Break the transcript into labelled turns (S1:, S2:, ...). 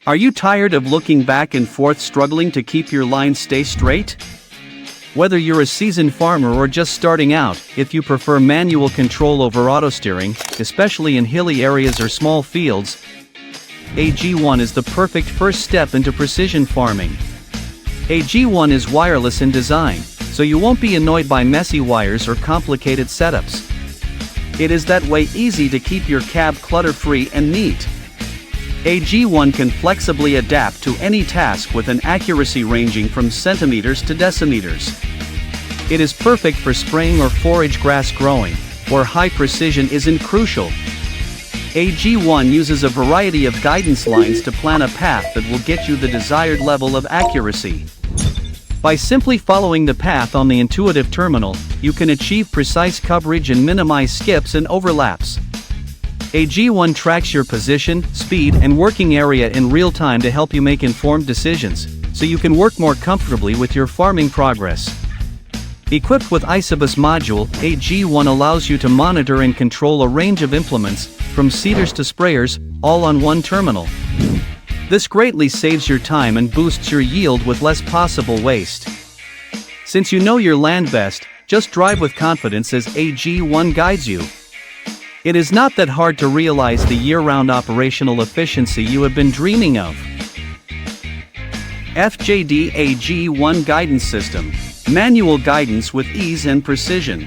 S1: Are you tired of looking back and forth struggling to keep your lines stay straight? Whether you're a seasoned farmer or just starting out, if you prefer manual control over auto steering, especially in hilly areas or small fields, AG1 is the perfect first step into precision farming. AG1 is wireless in design, so you won't be annoyed by messy wires or complicated setups. It is that way easy to keep your cab clutter-free and neat. AG1 can flexibly adapt to any task with an accuracy ranging from centimeters to decimeters. It is perfect for spraying or forage grass growing, where high precision isn't crucial. AG1 uses a variety of guidance lines to plan a path that will get you the desired level of accuracy. By simply following the path on the intuitive terminal, you can achieve precise coverage and minimize skips and overlaps. AG1 tracks your position, speed, and working area in real time to help you make informed decisions, so you can work more comfortably with your farming progress. Equipped with Isobus module, AG1 allows you to monitor and control a range of implements, from seeders to sprayers, all on one terminal. This greatly saves your time and boosts your yield with less possible waste. Since you know your land best, just drive with confidence as AG1 guides you. It is not that hard to realize the year-round operational efficiency you have been dreaming of. FJD AG1 Guidance System. Manual guidance with ease and precision.